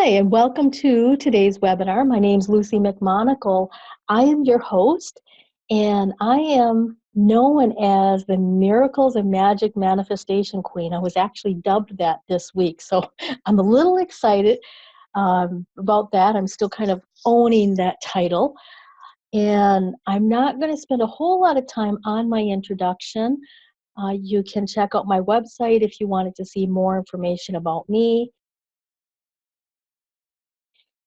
Hi, and welcome to today's webinar. My name's Luci McMonagle. I am your host, and I am known as the Miracles and Magic Manifestation Queen. I was actually dubbed that this week, so I'm a little excited about that. I'm still kind of owning that title, and I'm not going to spend a whole lot of time on my introduction. You can check out my website if you wanted to see more information about me.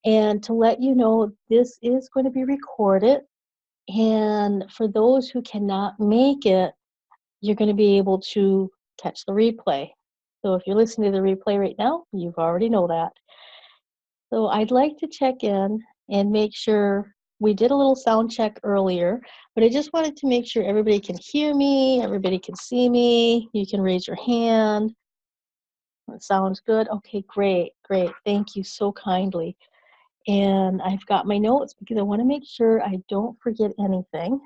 And to let you know, this is going to be recorded. And for those who cannot make it, you're going to be able to catch the replay. So if you're listening to the replay right now, you've already know that. So I'd like to check in and make sure we did a little sound check earlier, but I just wanted to make sure everybody can hear me, everybody can see me. You can raise your hand. That sounds good. Okay, great. Thank you so kindly. And I've got my notes because I want to make sure I don't forget anything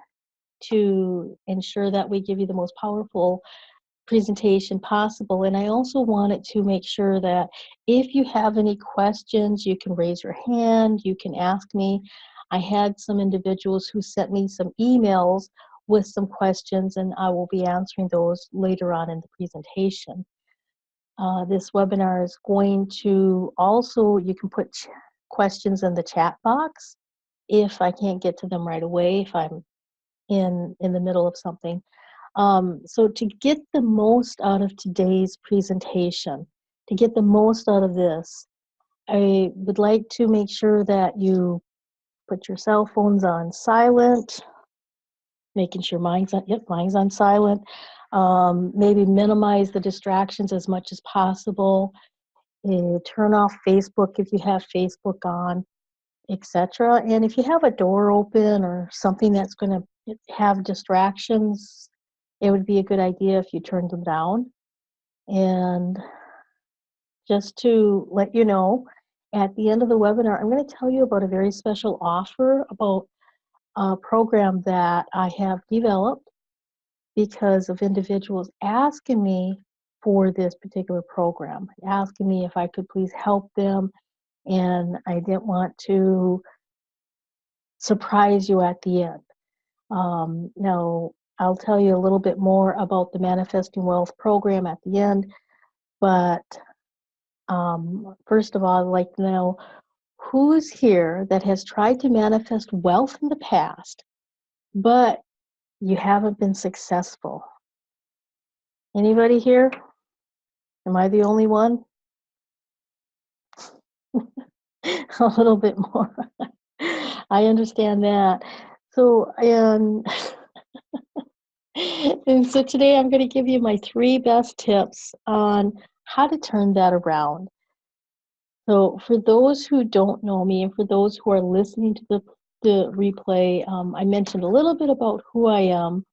to ensure that we give you the most powerful presentation possible. And I also wanted to make sure that if you have any questions, you can raise your hand, you can ask me. I had some individuals who sent me some emails with some questions, and I will be answering those later on in the presentation. This webinar is going to also, you can put questions in the chat box if I can't get to them right away, if I'm in the middle of something. So to get the most out of today's presentation, to get the most out of this, I would like to make sure that you put your cell phones on silent, making sure mine's on silent. Maybe minimize the distractions as much as possible. Turn off Facebook if you have Facebook on, etc. And if you have a door open or something that's going to have distractions, it would be a good idea if you turned them down. And just to let you know, at the end of the webinar, I'm going to tell you about a very special offer about a program that I have developed because of individuals asking me for this particular program, asking me if I could please help them, and I didn't want to surprise you at the end. Now, I'll tell you a little bit more about the Manifesting Wealth program at the end, but first of all, I'd like to know who's here that has tried to manifest wealth in the past, but you haven't been successful. Anybody here? Am I the only one? A little bit more. I understand that. So, and so today I'm going to give you my 3 best tips on how to turn that around. So for those who don't know me and for those who are listening to the replay, I mentioned a little bit about who I am.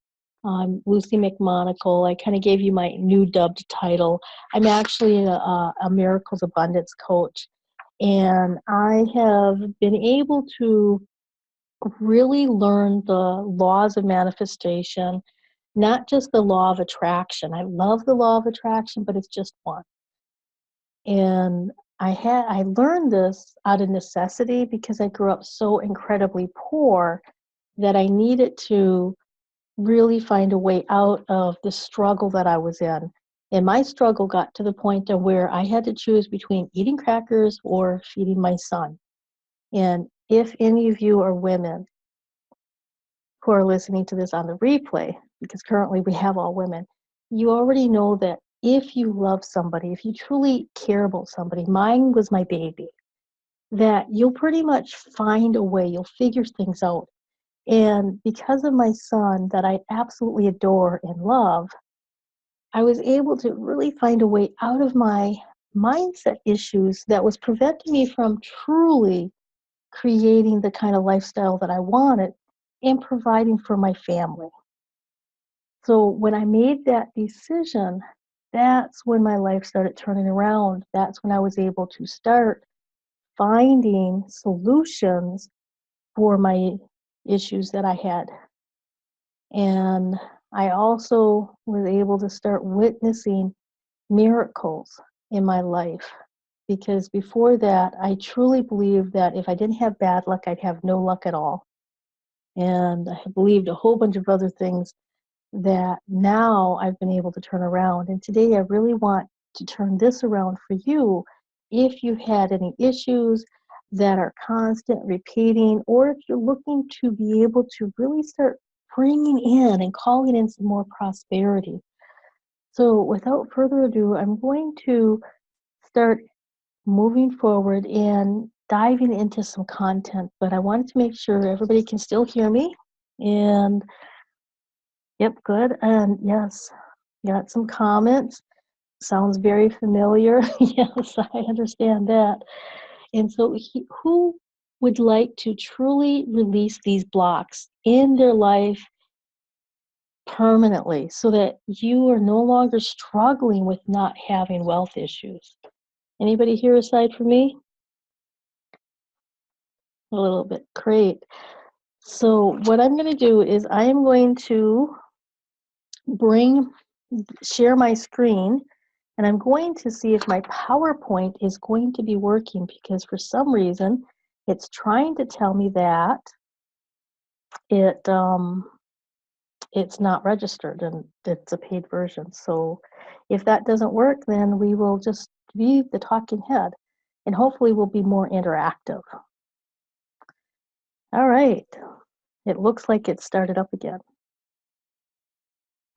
I'm Luci McMonagle. I kind of gave you my new dubbed title. I'm actually a Miracles Abundance Coach. And I have been able to really learn the laws of manifestation, not just the law of attraction. I love the law of attraction, but it's just one. And I learned this out of necessity because I grew up so incredibly poor that I needed to really find a way out of the struggle that I was in. And my struggle got to the point of where I had to choose between eating crackers or feeding my son. And if any of you are women who are listening to this on the replay, because currently we have all women, you already know that if you love somebody, if you truly care about somebody, mine was my baby, that you'll pretty much find a way, you'll figure things out. And because of my son that I absolutely adore and love, I was able to really find a way out of my mindset issues that was preventing me from truly creating the kind of lifestyle that I wanted and providing for my family. So when I made that decision, that's when my life started turning around. That's when I was able to start finding solutions for my issues that I had. And I also was able to start witnessing miracles in my life because before that, I truly believed that if I didn't have bad luck, I'd have no luck at all. And I believed a whole bunch of other things that now I've been able to turn around. And today I really want to turn this around for you. If you've had any issues that are constant, repeating, or if you're looking to be able to really start bringing in and calling in some more prosperity. So without further ado, I'm going to start moving forward and diving into some content, but I wanted to make sure everybody can still hear me. And yep, good. And yes, got some comments. Sounds very familiar. Yes, I understand that. And so, who would like to truly release these blocks in their life permanently so that you are no longer struggling with not having wealth issues? Anybody here aside from me? A little bit. Great. So what I'm going to do is I am going to share my screen, and I'm going to see if my PowerPoint is going to be working, because for some reason it's trying to tell me that it's not registered and it's a paid version. So if that doesn't work, then we will just be the talking head, and hopefully we'll be more interactive. All right. It looks like it started up again.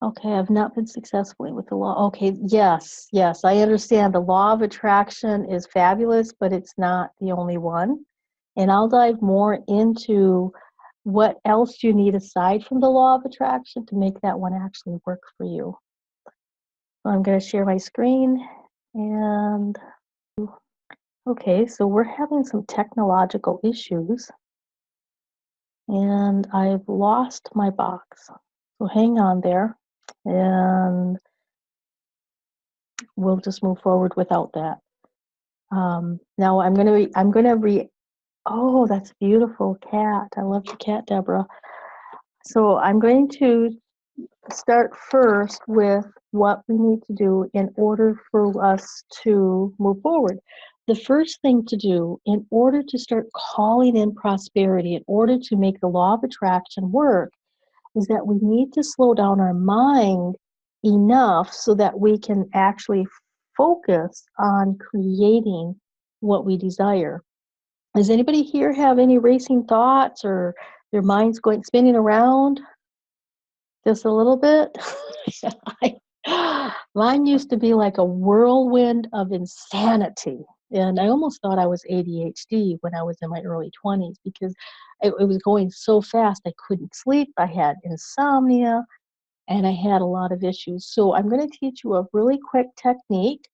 Okay, I've not been successfully with the law. Okay, yes, I understand. The law of attraction is fabulous, but it's not the only one. And I'll dive more into what else you need aside from the law of attraction to make that one actually work for you. So I'm going to share my screen. And okay, so we're having some technological issues. And I've lost my box. So hang on there. And we'll just move forward without that. Now oh, that's beautiful cat. I love your cat, Deborah. So I'm going to start first with what we need to do in order for us to move forward. The first thing to do in order to start calling in prosperity, in order to make the law of attraction work, is that we need to slow down our mind enough so that we can actually focus on creating what we desire. Does anybody here have any racing thoughts, or their minds spinning around just a little bit? Mine used to be like a whirlwind of insanity. And I almost thought I was ADHD when I was in my early 20s, because it was going so fast. I couldn't sleep. I had insomnia, and I had a lot of issues. So I'm going to teach you a really quick technique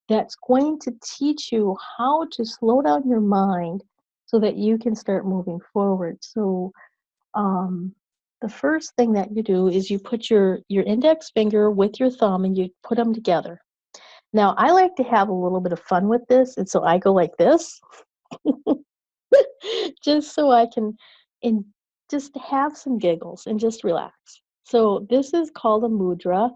that's going to teach you how to slow down your mind so that you can start moving forward. So the first thing that you do is you put your index finger with your thumb and you put them together. Now, I like to have a little bit of fun with this, and so I go like this, just so I can just have some giggles and just relax. So this is called a mudra.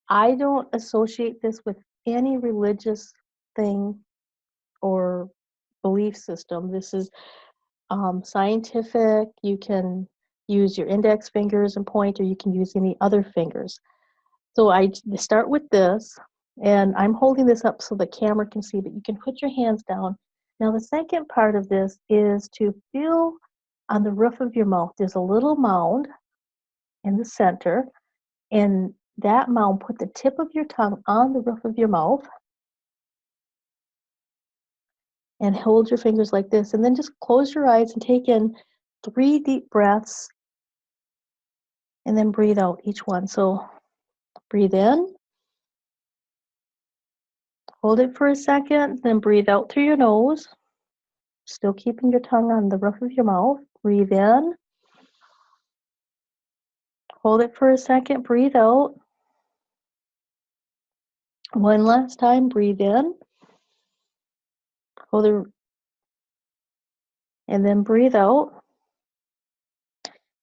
I don't associate this with any religious thing or belief system. This is scientific. You can use your index fingers and point, or you can use any other fingers. So I start with this, and I'm holding this up so the camera can see, but you can put your hands down. Now the second part of this is to feel on the roof of your mouth. There's a little mound in the center, and that mound, put the tip of your tongue on the roof of your mouth and hold your fingers like this, and then just close your eyes and take in 3 deep breaths and then breathe out each one. So breathe in, hold it for a second, then breathe out through your nose, still keeping your tongue on the roof of your mouth. Breathe in, hold it for a second, breathe out. One last time, breathe in, hold it, and then breathe out.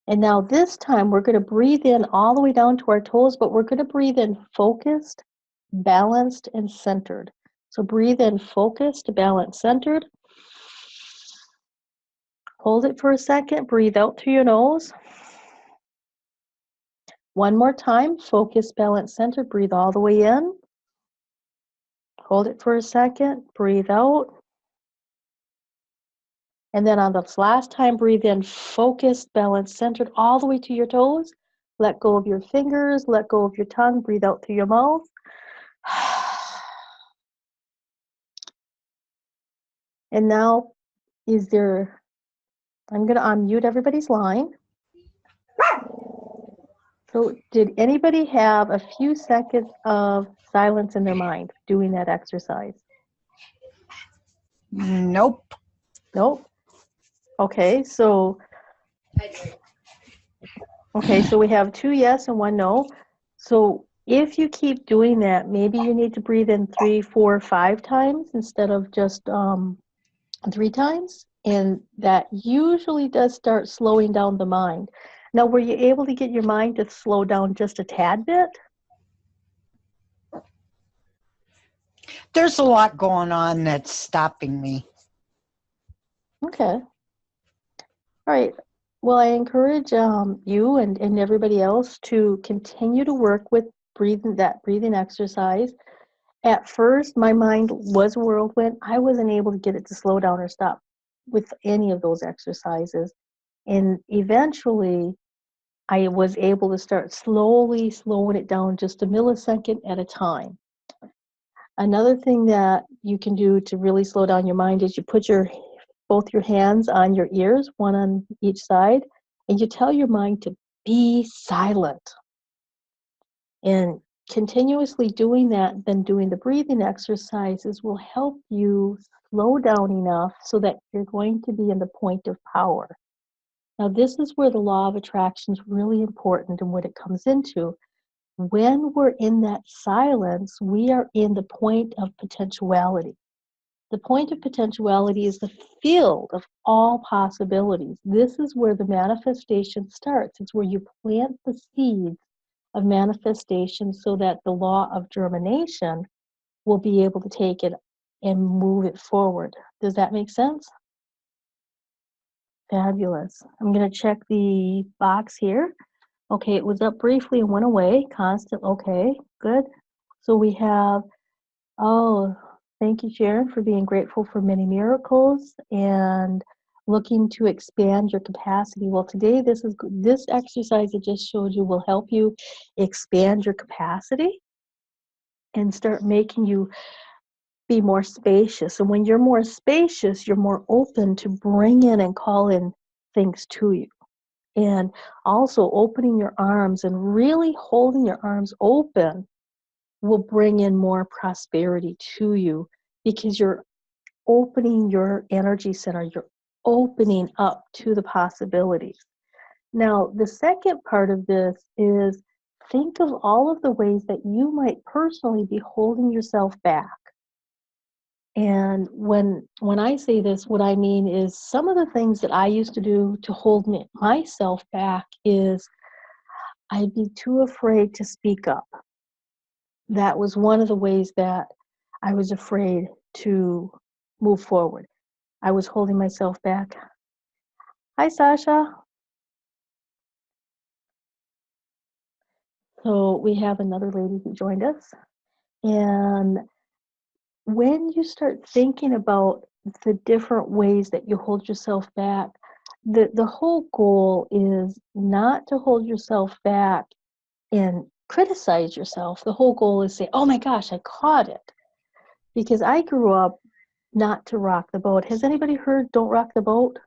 And now this time we're going to breathe in all the way down to our toes, but we're going to breathe in focused, balanced, and centered. So breathe in focused, balanced, centered. Hold it for a second. Breathe out through your nose. One more time. Focused, balanced, centered. Breathe all the way in. Hold it for a second. Breathe out. And then on this last time, breathe in focused, balanced, centered all the way to your toes. Let go of your fingers. Let go of your tongue. Breathe out through your mouth. And now, I'm going to unmute everybody's line. So did anybody have a few seconds of silence in their mind doing that exercise? Nope. Nope. Okay, so we have 2 yes and 1 no. So if you keep doing that, maybe you need to breathe in 3, 4, 5 times instead of just 3 times. And that usually does start slowing down the mind. Now, were you able to get your mind to slow down just a tad bit? There's a lot going on that's stopping me. Okay. All right. Well, I encourage you and everybody else to continue to work with breathing exercise. At first, my mind was a whirlwind. I wasn't able to get it to slow down or stop with any of those exercises. And eventually, I was able to start slowly slowing it down just a millisecond at a time. Another thing that you can do to really slow down your mind is you put both your hands on your ears, one on each side, and you tell your mind to be silent. And continuously doing that, then doing the breathing exercises will help you slow down enough so that you're going to be in the point of power. Now, this is where the law of attraction is really important and what it comes into. When we're in that silence, we are in the point of potentiality. The point of potentiality is the field of all possibilities. This is where the manifestation starts. It's where you plant the seeds of manifestation so that the law of germination will be able to take it and move it forward. Does that make sense? Fabulous. I'm going to check the box here. Okay, it was up briefly and went away. Constant, okay, good. So we have, thank you, Sharon, for being grateful for many miracles and looking to expand your capacity. Well, today, this exercise I just showed you will help you expand your capacity and start making you be more spacious. And when you're more spacious, you're more open to bring in and call in things to you. And also opening your arms and really holding your arms open will bring in more prosperity to you because you're opening your energy center. You're opening up to the possibilities. Now, the second part of this is think of all of the ways that you might personally be holding yourself back. And when I say this, what I mean is some of the things that I used to do to hold myself back is I'd be too afraid to speak up. That was one of the ways that I was afraid to move forward. I was holding myself back. Hi, Sasha. So we have another lady who joined us. And when you start thinking about the different ways that you hold yourself back, the whole goal is not to hold yourself back and criticize yourself. The whole goal is say, oh my gosh, I caught it. Because I grew up not to rock the boat. Has anybody heard don't rock the boat?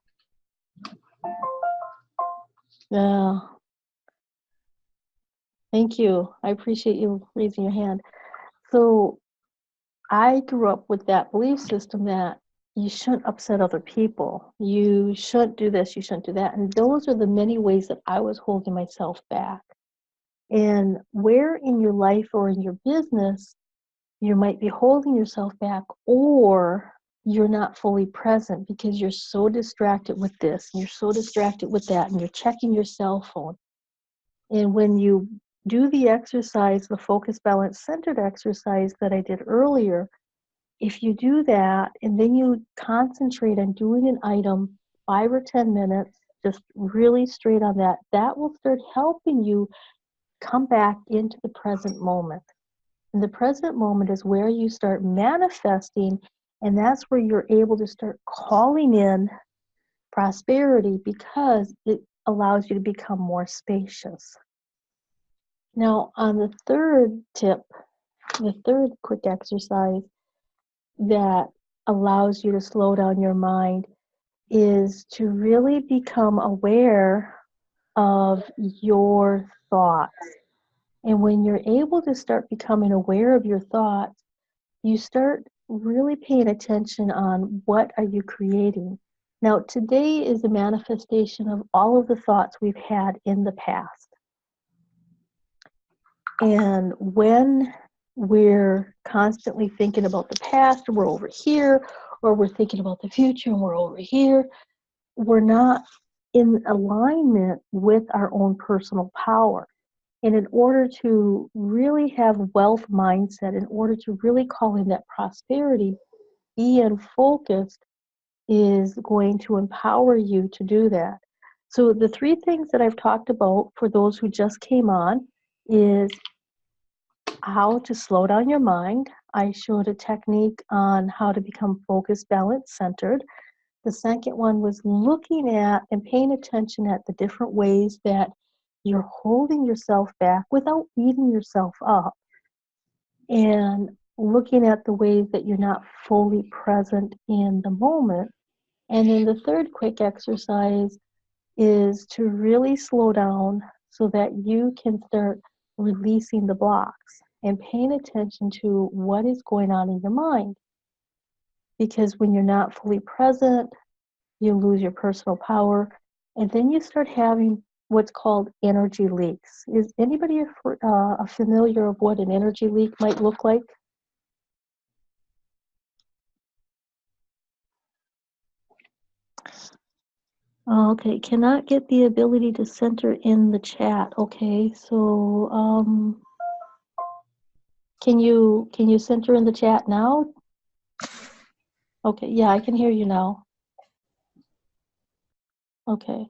Yeah. Thank you. I appreciate you raising your hand. So I grew up with that belief system that you shouldn't upset other people. You shouldn't do this, you shouldn't do that. And those are the many ways that I was holding myself back. And where in your life or in your business you might be holding yourself back, or you're not fully present because you're so distracted with this, and you're so distracted with that, and you're checking your cell phone. And when you do the exercise, the focus, balance, centered exercise that I did earlier, if you do that and then you concentrate on doing an item 5 or 10 minutes, just really straight on that, that will start helping you come back into the present moment. And the present moment is where you start manifesting, and that's where you're able to start calling in prosperity because it allows you to become more spacious. Now, on the third tip, the third quick exercise that allows you to slow down your mind is to really become aware of your thoughts. And when you're able to start becoming aware of your thoughts, you start really paying attention on what are you creating. Now, today is a manifestation of all of the thoughts we've had in the past. And when we're constantly thinking about the past, we're over here, or we're thinking about the future and we're over here, we're not in alignment with our own personal power. And in order to really have wealth mindset, in order to really call in that prosperity, being focused is going to empower you to do that. So the 3 things that I've talked about for those who just came on is how to slow down your mind. I showed a technique on how to become focused, balanced, centered. The second one was looking at and paying attention at the different ways that you're holding yourself back without beating yourself up, and looking at the ways that you're not fully present in the moment. And then the third quick exercise is to really slow down so that you can start releasing the blocks and paying attention to what is going on in your mind. Because when you're not fully present, you lose your personal power, and then you start having what's called energy leaks. Is anybody familiar of what an energy leak might look like? Okay, cannot get the ability to center in the chat. Okay, so can you center in the chat now? Okay, yeah, I can hear you now. Okay.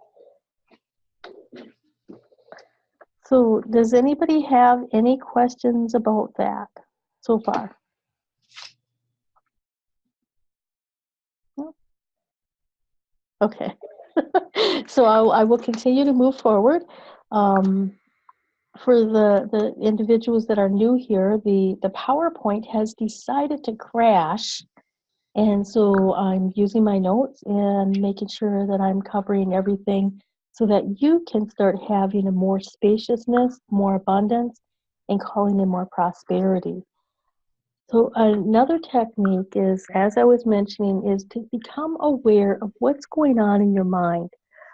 So does anybody have any questions about that so far? No? Okay. So I will continue to move forward. For the individuals that are new here, the PowerPoint has decided to crash. And so I'm using my notes and making sure that I'm covering everything so that you can start having a more spaciousness, more abundance, and calling in more prosperity. So another technique is, as I was mentioning, is to become aware of what's going on in your mind,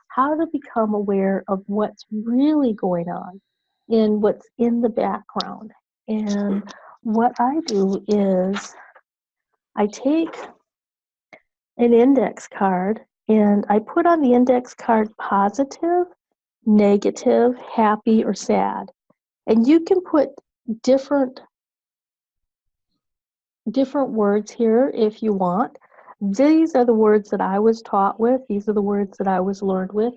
how to become aware of what's really going on in what's in the background. And what I do is I take an index card and I put on the index card positive, negative, happy, or sad. And you can put different words here if you want. These are the words that I was taught with. These are the words that I was learned with.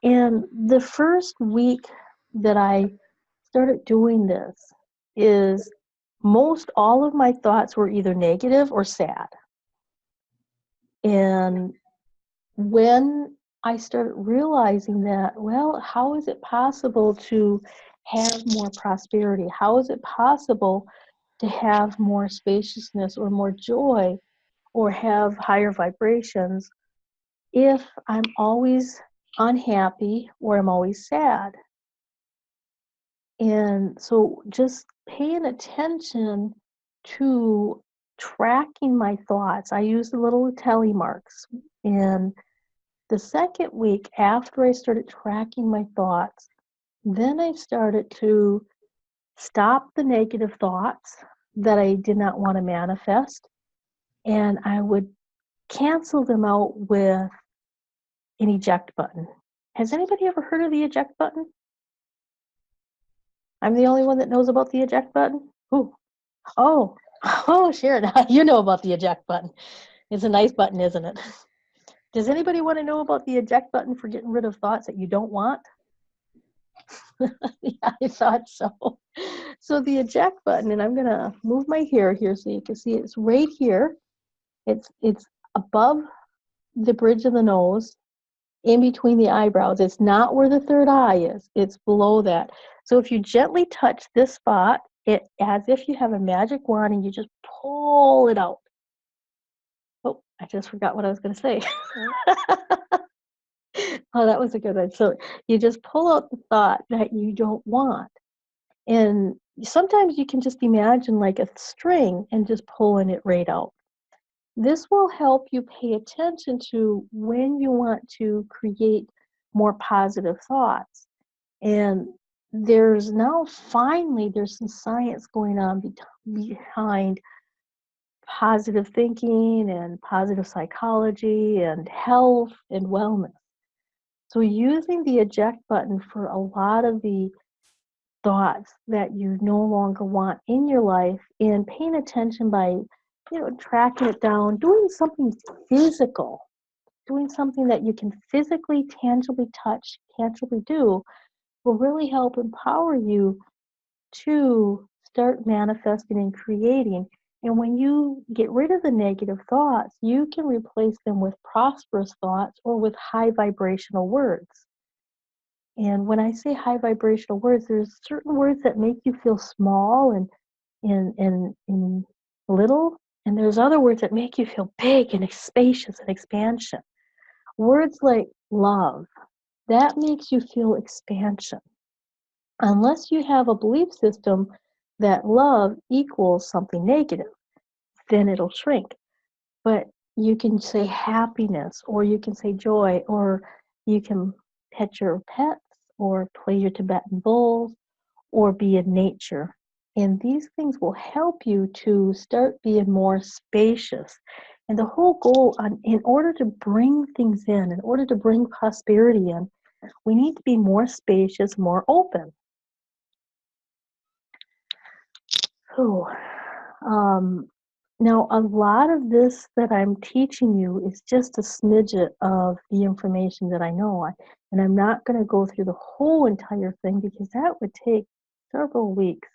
And the first week that I started doing this is most all of my thoughts were either negative or sad. And when I started realizing that, well, how is it possible to have more prosperity? How is it possible to have more spaciousness or more joy or have higher vibrations if I'm always unhappy or I'm always sad? And so just paying attention to tracking my thoughts. I use the little tally marks. And the second week after I started tracking my thoughts, then I started to stop the negative thoughts that I did not want to manifest, and I would cancel them out with an eject button. Has anybody ever heard of the eject button? I'm the only one that knows about the eject button? Ooh. Oh, Oh, Sharon, you know about the eject button. It's a nice button, isn't it? Does anybody want to know about the eject button for getting rid of thoughts that you don't want? Yeah, I thought so. So the eject button, and I'm gonna move my hair here so you can see it's right here. It's above the bridge of the nose, in between the eyebrows. It's not where the third eye is. It's below that. So if you gently touch this spot, it as if you have a magic wand and you just pull it out. Oh, I just forgot what I was going to say. Oh, that was a good one. So you just pull out the thought that you don't want. And sometimes you can just imagine like a string and just pulling it right out. This will help you pay attention to when you want to create more positive thoughts. And there's now finally there's some science going on behind positive thinking and positive psychology and health and wellness. So using the eject button for a lot of the thoughts that you no longer want in your life and paying attention by, tracking it down, doing something physical, doing something that you can physically, tangibly touch, tangibly do will really help empower you to start manifesting and creating. And when you get rid of the negative thoughts, you can replace them with prosperous thoughts or with high vibrational words. And when I say high vibrational words, there's certain words that make you feel small and little, and there's other words that make you feel big and spacious and expansion. Words like love, that makes you feel expansion. Unless you have a belief system that love equals something negative, then it'll shrink. But you can say happiness, or you can say joy, or you can pet your pets, or play your Tibetan bowls, or be in nature. And these things will help you to start being more spacious. And the whole goal, in order to bring things in order to bring prosperity in, we need to be more spacious, more open. Oh, now a lot of this that I'm teaching you is just a smidget of the information that I know. And I'm not going to go through the whole entire thing because that would take several weeks.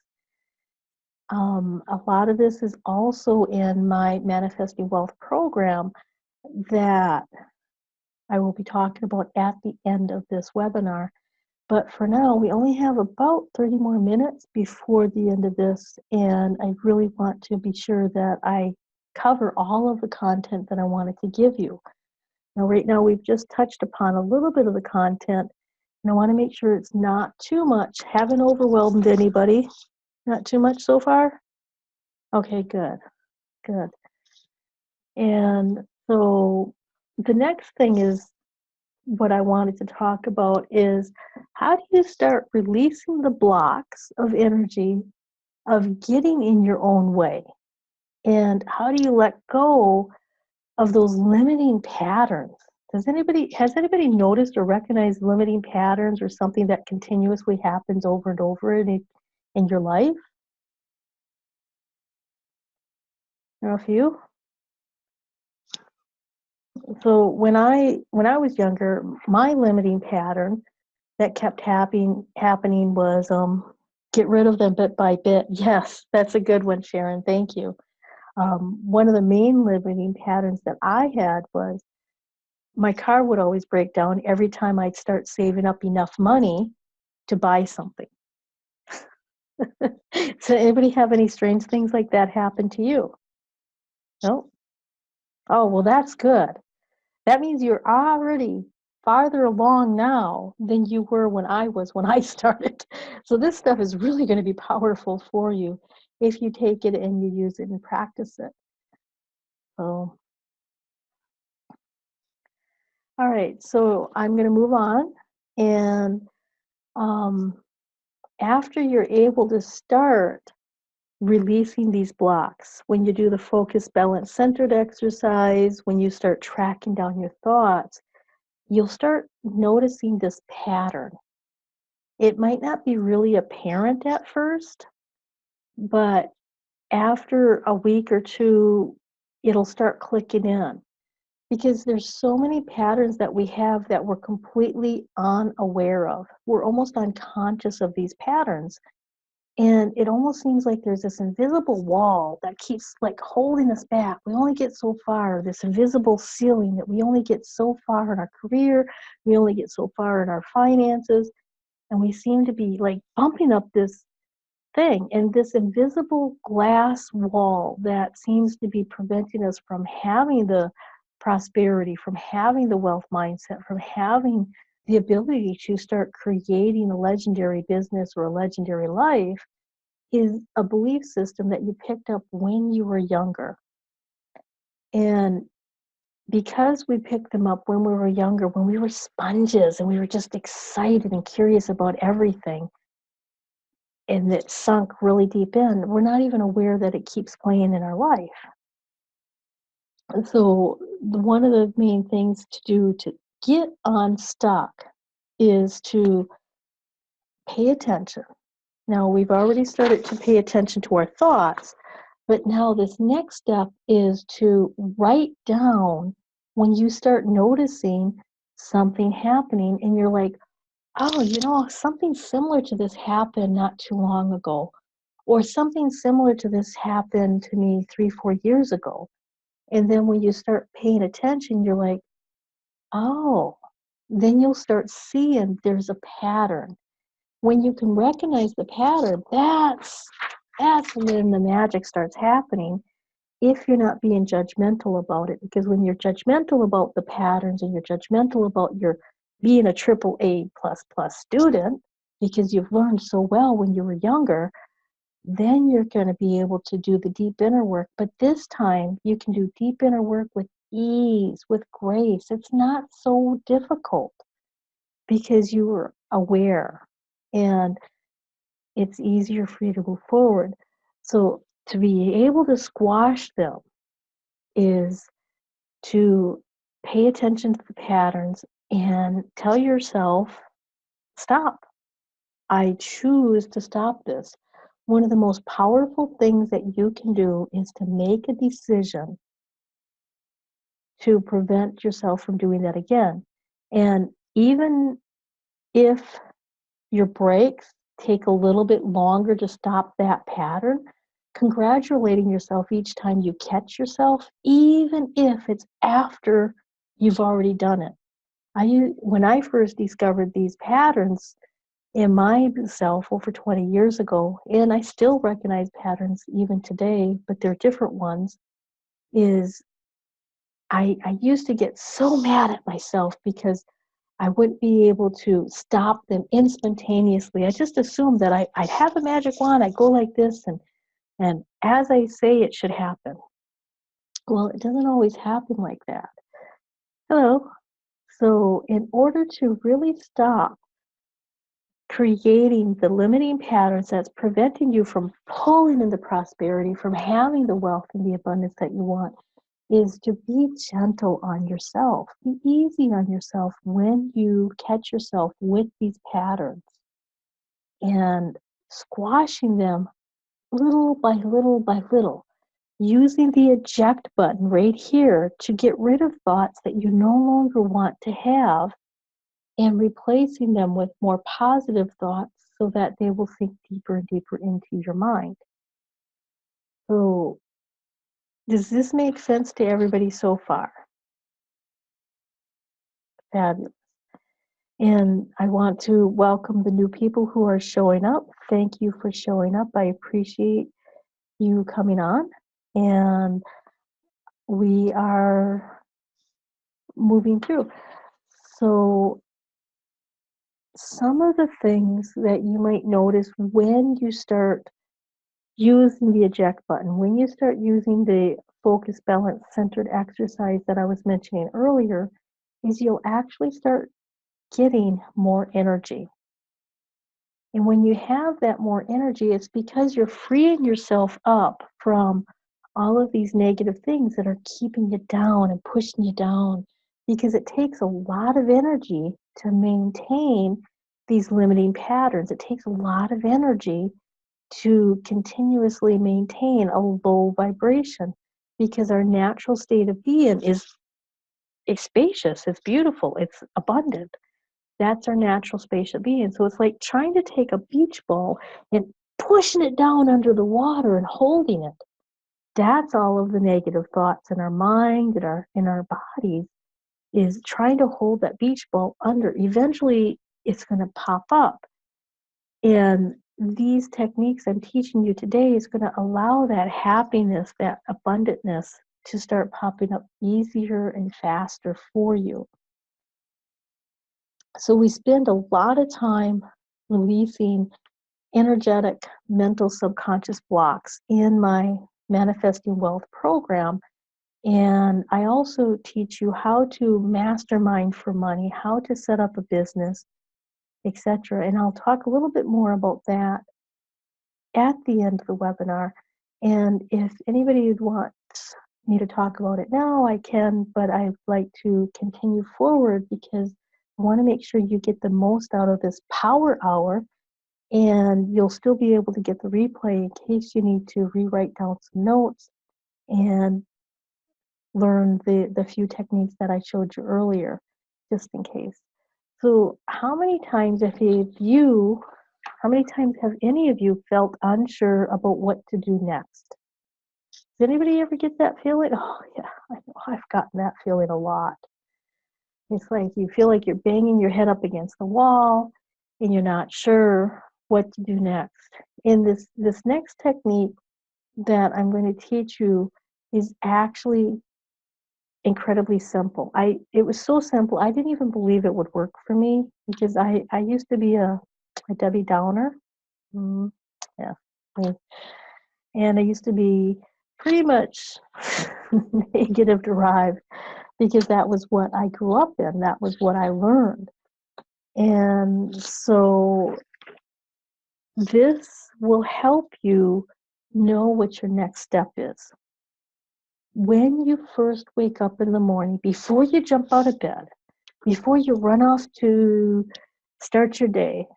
A lot of this is also in my Manifesting Wealth program that I will be talking about at the end of this webinar. But for now, we only have about 30 more minutes before the end of this, and I really want to be sure that I cover all of the content that I wanted to give you. Now, right now, we've just touched upon a little bit of the content, and I want to make sure it's not too much. Haven't overwhelmed anybody? Not too much so far? Okay, good, good. And so the next thing is what I wanted to talk about is how do you start releasing the blocks of energy of getting in your own way? And how do you let go of those limiting patterns? Has anybody noticed or recognized limiting patterns or something that continuously happens over and over in your life? There are a few. So when I was younger, my limiting pattern that kept happening was get rid of them bit by bit. Yes, that's a good one, Sharon. Thank you. One of the main limiting patterns that I had was my car would always break down every time I'd start saving up enough money to buy something. So anybody have any strange things like that happen to you? No? Oh, well, that's good. That means you're already farther along now than you were when I started. So this stuff is really going to be powerful for you if you take it and you use it and practice it. So, all right, so I'm going to move on. And after you're able to start releasing these blocks, when you do the focus, balance, centered exercise, when you start tracking down your thoughts, you'll start noticing this pattern. It might not be really apparent at first, but after a week or two, it'll start clicking in. Because there's so many patterns that we have that we're completely unaware of. We're almost unconscious of these patterns. And it almost seems like there's this invisible wall that keeps like holding us back. We only get so far, this invisible ceiling that we only get so far in our career, we only get so far in our finances, and we seem to be like bumping up this thing and this invisible glass wall that seems to be preventing us from having the prosperity, from having the wealth mindset, from having the ability to start creating a legendary business or a legendary life, is a belief system that you picked up when you were younger. And because we picked them up when we were younger, when we were sponges and we were just excited and curious about everything, and it sunk really deep in, we're not even aware that it keeps playing in our life. And so one of the main things to do to get unstuck is to pay attention. Now, we've already started to pay attention to our thoughts, but now this next step is to write down when you start noticing something happening and you're like, oh, something similar to this happened not too long ago, or something similar to this happened to me 3-4 years ago. And then when you start paying attention, you're like, oh, then you'll start seeing there's a pattern. When you can recognize the pattern, that's when the magic starts happening, if you're not being judgmental about it. Because when you're judgmental about the patterns and you're judgmental about your being a triple A plus plus student, because you've learned so well when you were younger, then you're going to be able to do the deep inner work. But this time you can do deep inner work with ease, with grace. It's not so difficult because you were aware, and it's easier for you to move forward. So to be able to squash them is to pay attention to the patterns and tell yourself, stop. I choose to stop this. One of the most powerful things that you can do is to make a decision to prevent yourself from doing that again. And even if your breaks take a little bit longer to stop that pattern, congratulating yourself each time you catch yourself, even if it's after you've already done it. When I first discovered these patterns in myself over 20 years ago, and I still recognize patterns even today, but they're different ones, is I used to get so mad at myself because I wouldn't be able to stop them instantaneously. I just assumed that I'd have a magic wand, I'd go like this, and as I say, it should happen. Well, it doesn't always happen like that. Hello. So in order to really stop creating the limiting patterns that's preventing you from pulling into prosperity, from having the wealth and the abundance that you want, is to be gentle on yourself. Be easy on yourself when you catch yourself with these patterns, and squashing them little by little by little, using the eject button right here to get rid of thoughts that you no longer want to have and replacing them with more positive thoughts so that they will sink deeper and deeper into your mind. So, does this make sense to everybody so far? Fabulous. And I want to welcome the new people who are showing up. Thank you for showing up. I appreciate you coming on. And we are moving through. So, some of the things that you might notice when you start using the eject button, when you start using the focus, balance, centered exercise that I was mentioning earlier, is you'll actually start getting more energy. And when you have that more energy, it's because you're freeing yourself up from all of these negative things that are keeping you down and pushing you down, because it takes a lot of energy to maintain these limiting patterns. It takes a lot of energy to continuously maintain a low vibration, because our natural state of being is spacious, it's beautiful, it's abundant. That's our natural space of being. So it's like trying to take a beach ball and pushing it down under the water and holding it. That's all of the negative thoughts in our mind and in our bodies, is trying to hold that beach ball under. Eventually, it's going to pop up. And these techniques I'm teaching you today is going to allow that happiness, that abundantness to start popping up easier and faster for you. So we spend a lot of time releasing energetic, mental, subconscious blocks in my Manifesting Wealth program. And I also teach you how to mastermind for money, how to set up a business, etc. And I'll talk a little bit more about that at the end of the webinar. And if anybody wants me to talk about it now, I can, but I'd like to continue forward because I want to make sure you get the most out of this power hour, and you'll still be able to get the replay in case you need to rewrite down some notes and learn the few techniques that I showed you earlier, just in case. So how many times have any of you felt unsure about what to do next? Does anybody ever get that feeling? Oh yeah, I know, I've gotten that feeling a lot. It's like you feel like you're banging your head up against the wall and you're not sure what to do next. And this next technique that I'm going to teach you is actually incredibly simple. It was so simple, I didn't even believe it would work for me, because I used to be a Debbie Downer. Yeah, me. And I used to be pretty much negative derived, because that was what I grew up in. That was what I learned. And so this will help you know what your next step is. When you first wake up in the morning, before you jump out of bed, before you run off to start your day,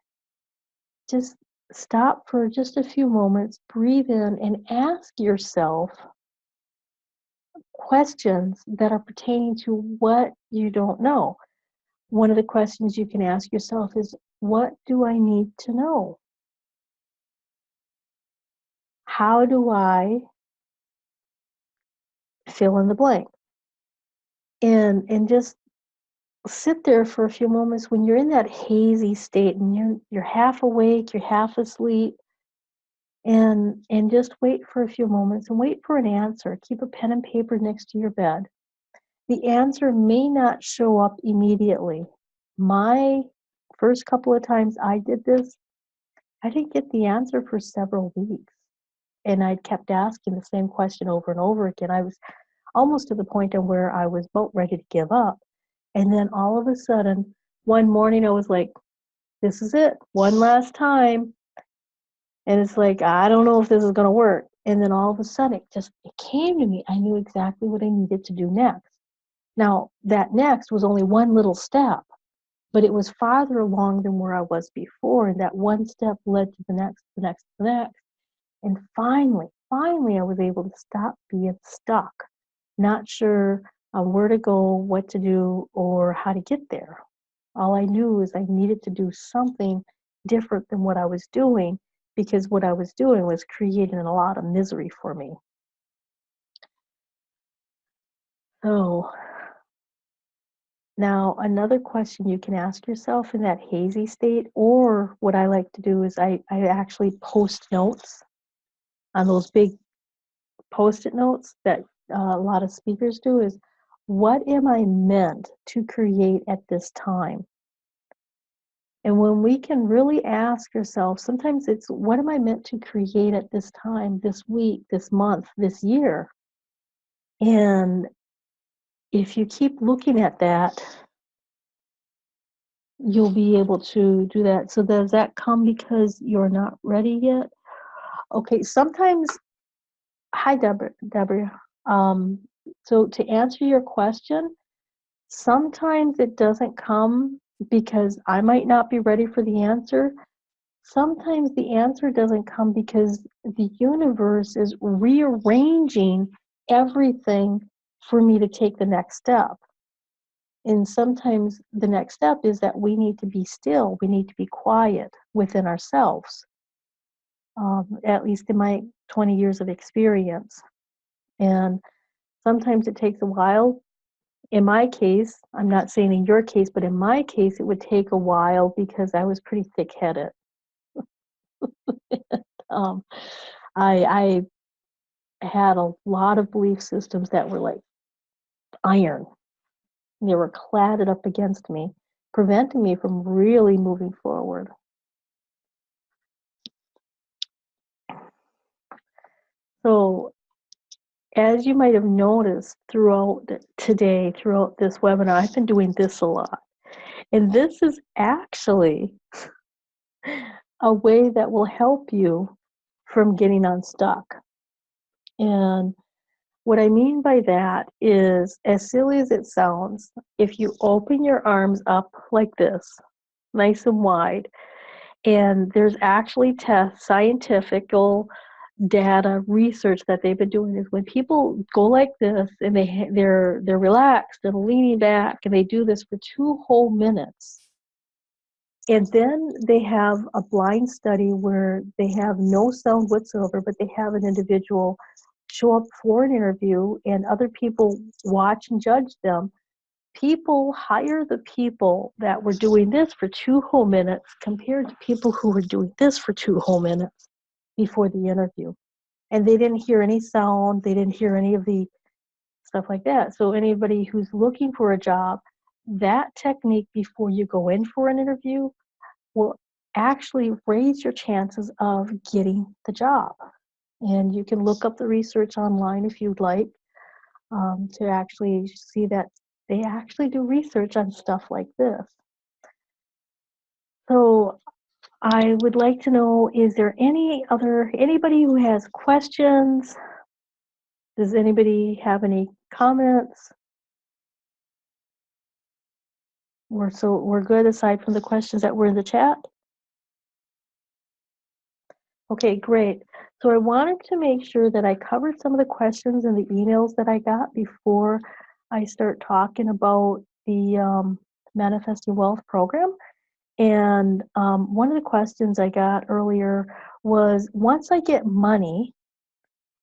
just stop for just a few moments, breathe in, and ask yourself questions that are pertaining to what you don't know. One of the questions you can ask yourself is, what do I need to know? How do I fill in the blank? And just sit there for a few moments when you're in that hazy state and you're half awake, you're half asleep, and just wait for a few moments and wait for an answer. Keep a pen and paper next to your bed. The answer may not show up immediately. My first couple of times I did this, I didn't get the answer for several weeks. And I kept asking the same question over and over again. I was almost to the point of where I was about ready to give up. And then all of a sudden, one morning I was like, this is it, one last time. And it's like, I don't know if this is going to work. And then all of a sudden, it came to me. I knew exactly what I needed to do next. Now, that next was only one little step, but it was farther along than where I was before. And that one step led to the next, the next, the next. And finally, I was able to stop being stuck, not sure where to go, what to do, or how to get there. All I knew is I needed to do something different than what I was doing, because what I was doing was creating a lot of misery for me. So now another question you can ask yourself in that hazy state, or what I like to do is I actually post notes on those big Post-it notes that a lot of speakers do, is, what am I meant to create at this time? And when we can really ask ourselves, sometimes it's, what am I meant to create at this time, this week, this month, this year? And if you keep looking at that, you'll be able to do that. So does that come because you're not ready yet? Okay, sometimes, hi Deborah. So to answer your question, sometimes it doesn't come because I might not be ready for the answer, sometimes the answer doesn't come because the universe is rearranging everything for me to take the next step. And sometimes the next step is that we need to be still, we need to be quiet within ourselves, at least in my 20 years of experience. And sometimes it takes a while. In my case, I'm not saying in your case, but in my case, it would take a while because I was pretty thick-headed. Um, I had a lot of belief systems that were like iron. They were cladded up against me, preventing me from really moving forward. So, as you might have noticed throughout today, throughout this webinar, I've been doing this a lot. And this is actually a way that will help you from getting unstuck. And what I mean by that is, as silly as it sounds, if you open your arms up like this, nice and wide, and there's actually scientifical data research that they've been doing is when people go like this and they're relaxed and leaning back and they do this for 2 whole minutes. And then they have a blind study where they have no sound whatsoever, but they have an individual show up for an interview and other people watch and judge them. People hire the people that were doing this for 2 whole minutes compared to people who were doing this for 2 whole minutes before the interview. And they didn't hear any sound, they didn't hear any of the stuff like that. So anybody who's looking for a job, that technique before you go in for an interview will actually raise your chances of getting the job. And you can look up the research online if you'd like, to actually see that they actually do research on stuff like this. So I would like to know, is there anybody who has questions? Does anybody have any comments? We're good aside from the questions that were in the chat? Okay, great. So I wanted to make sure that I covered some of the questions in the emails that I got before I start talking about the Manifesting Wealth program. And one of the questions I got earlier was, once I get money,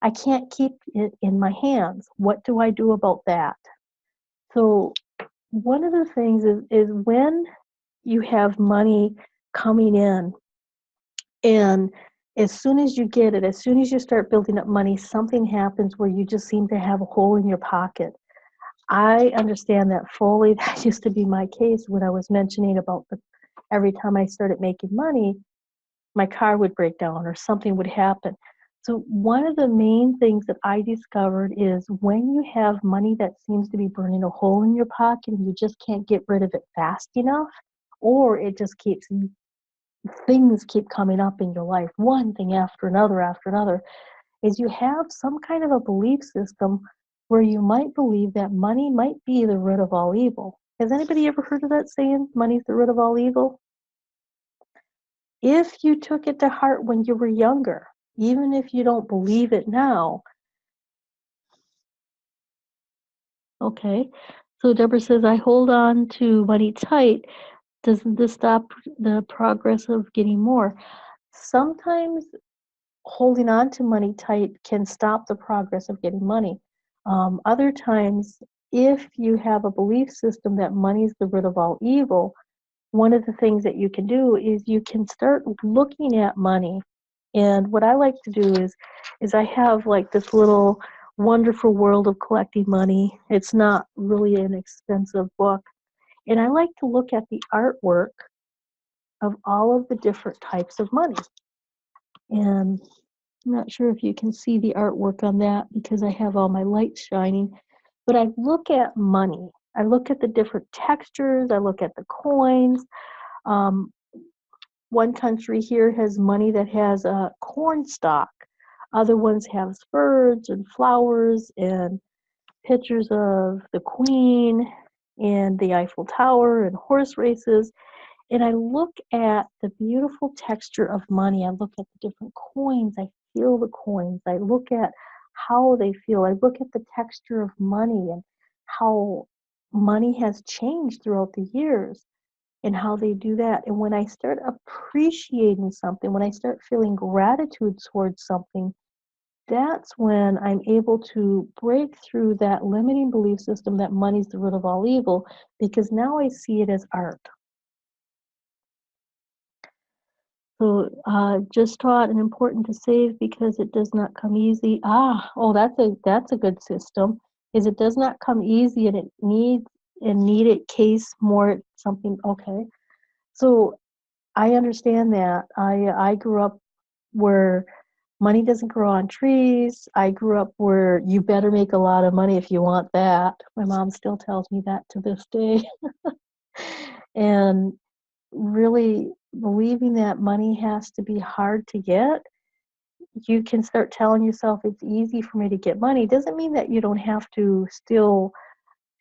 I can't keep it in my hands. What do I do about that? So one of the things is when you have money coming in, and as soon as you get it, as soon as you start building up money, something happens where you just seem to have a hole in your pocket. I understand that fully. That used to be my case when I was mentioning about every time I started making money, my car would break down or something would happen. So one of the main things that I discovered is when you have money that seems to be burning a hole in your pocket and you just can't get rid of it fast enough, or it just things keep coming up in your life, one thing after another, is you have some kind of a belief system where you might believe that money might be the root of all evil. Has anybody ever heard of that saying, money's the root of all evil? If you took it to heart when you were younger, even if you don't believe it now. Okay, so Deborah says, I hold on to money tight. Doesn't this stop the progress of getting more? Sometimes holding on to money tight can stop the progress of getting money. Other times, if you have a belief system that money is the root of all evil, one of the things that you can do is you can start looking at money. And what I like to do is I have like this little wonderful world of collecting money. It's not really an expensive book. And I like to look at the artwork of all of the different types of money. And I'm not sure if you can see the artwork on that because I have all my lights shining. But I look at money. I look at the different textures. I look at the coins. One country here has money that has a corn stalk. Other ones have birds and flowers and pictures of the Queen and the Eiffel Tower and horse races. and I look at the beautiful texture of money. I look at the different coins. I feel the coins. I look at how they feel. I look at the texture of money and how money has changed throughout the years and how they do that. And when I start appreciating something, when I start feeling gratitude towards something, that's when I'm able to break through that limiting belief system that money's the root of all evil, because now I see it as art. So just taught and important to save because it does not come easy. That's a good system. Is it does not come easy and it needs and needed case more something. Okay, so I understand that. I grew up where money doesn't grow on trees. I grew up where you better make a lot of money if you want that. My mom still tells me that to this day. And really believing that money has to be hard to get, you can start telling yourself it's easy for me to get money. Doesn't mean that you don't have to still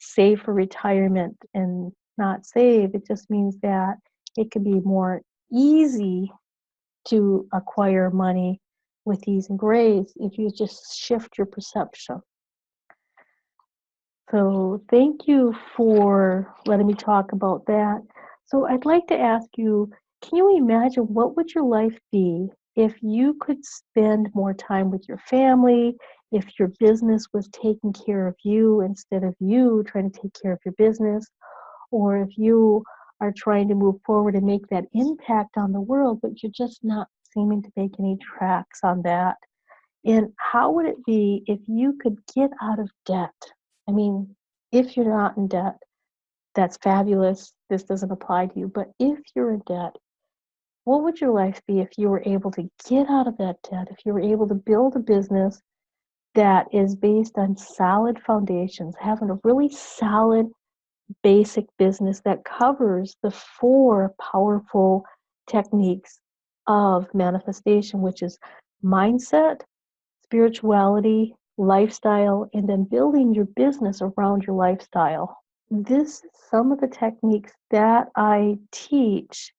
save for retirement and not save. It just means that it could be more easy to acquire money with ease and grace if you just shift your perception. So thank you for letting me talk about that. So I'd like to ask you, can you imagine what would your life be if you could spend more time with your family, if your business was taking care of you instead of you trying to take care of your business, or if you are trying to move forward and make that impact on the world, but you're just not seeming to make any tracks on that? And how would it be if you could get out of debt? I mean, if you're not in debt, that's fabulous. This doesn't apply to you. But if you're in debt, what would your life be if you were able to get out of that debt? If you were able to build a business that is based on solid foundations, having a really solid basic business that covers the 4 powerful techniques of manifestation, which is mindset, spirituality, lifestyle, and then building your business around your lifestyle. This is some of the techniques that I teach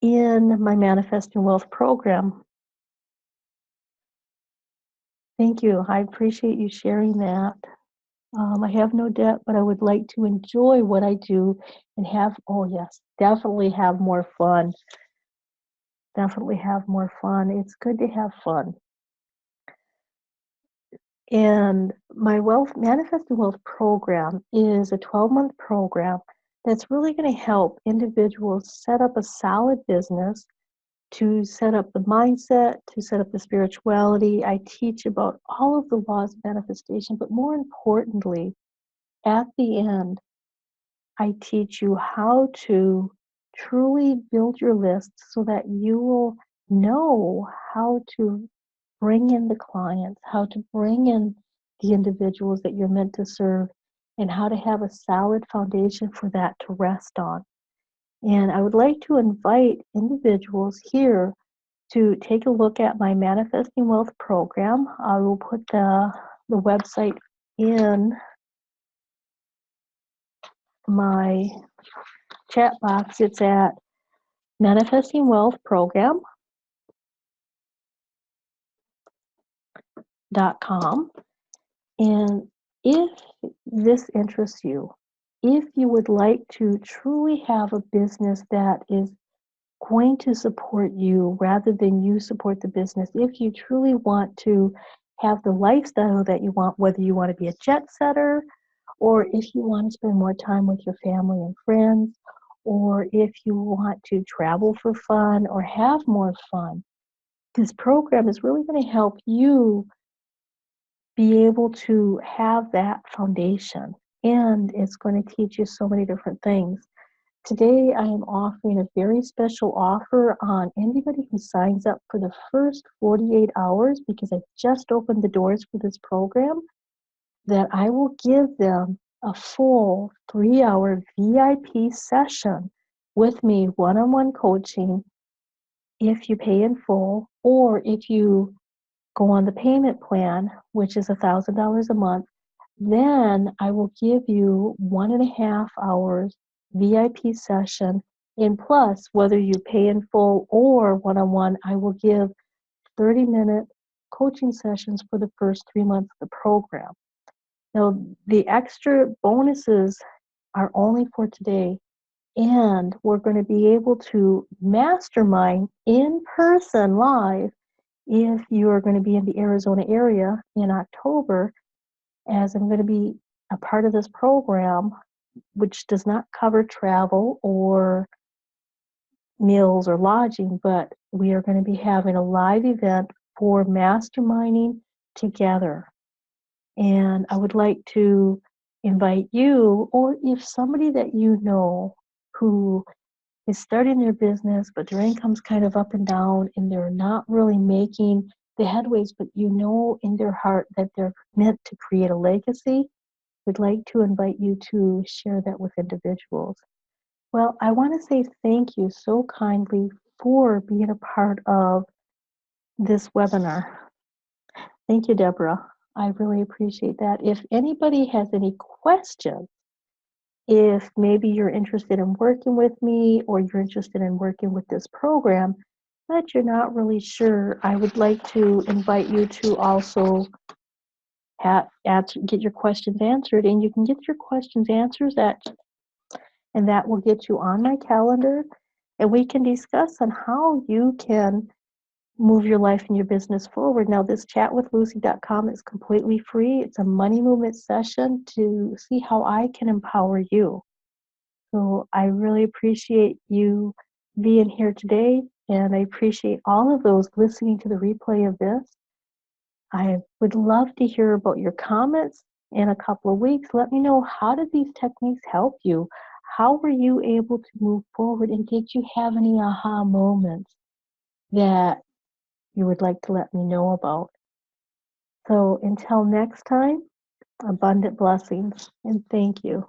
in my Manifesting Wealth program. Thank you. I appreciate you sharing that. I have no debt, but I would like to enjoy what I do and have, oh yes, definitely have more fun. Definitely have more fun. It's good to have fun. And my Manifesting Wealth program is a 12-month program that's really going to help individuals set up a solid business, to set up the mindset, to set up the spirituality. I teach about all of the laws of manifestation, but more importantly, at the end, I teach you how to truly build your list so that you will know how to bring in the clients, how to bring in the individuals that you're meant to serve, and how to have a solid foundation for that to rest on. And I would like to invite individuals here to take a look at my Manifesting Wealth program. I will put the website in my chat box. It's at manifestingwealthprogram.com. And if this interests you, if you would like to truly have a business that is going to support you rather than you support the business, if you truly want to have the lifestyle that you want, whether you want to be a jet setter, or if you want to spend more time with your family and friends, or if you want to travel for fun or have more fun, this program is really going to help you be able to have that foundation. And it's going to teach you so many different things. Today, I am offering a very special offer on anybody who signs up for the first 48 hours, because I just opened the doors for this program, that I will give them a full 3-hour VIP session with me, one-on-one coaching, if you pay in full, or if you go on the payment plan, which is $1,000 a month, then I will give you 1.5 hours VIP session And plus, whether you pay in full or one-on-one, I will give 30-minute coaching sessions for the first 3 months of the program. Now, the extra bonuses are only for today, and we're going to be able to mastermind in person live if you are going to be in the Arizona area in October, as I'm going to be a part of this program, which does not cover travel or meals or lodging, but we are going to be having a live event for masterminding together. And I would like to invite you, or if somebody that you know who is starting their business, but their income's kind of up and down and they're not really making the headways, but you know in their heart that they're meant to create a legacy, we'd like to invite you to share that with individuals. Well, I want to say thank you so kindly for being a part of this webinar. Thank you, Deborah. I really appreciate that. If anybody has any questions, if maybe you're interested in working with me or you're interested in working with this program, but you're not really sure, I would like to invite you to also get your questions answered, and you can get your questions answered and that will get you on my calendar, and we can discuss on how you can move your life and your business forward. Now, this chatwithlucy.com is completely free. It's a money movement session to see how I can empower you. So I really appreciate you being here today, and I appreciate all of those listening to the replay of this. I would love to hear about your comments in a couple of weeks. Let me know, how did these techniques help you? How were you able to move forward, and did you have any aha moments that you would like to let me know about? So until next time, abundant blessings, and thank you.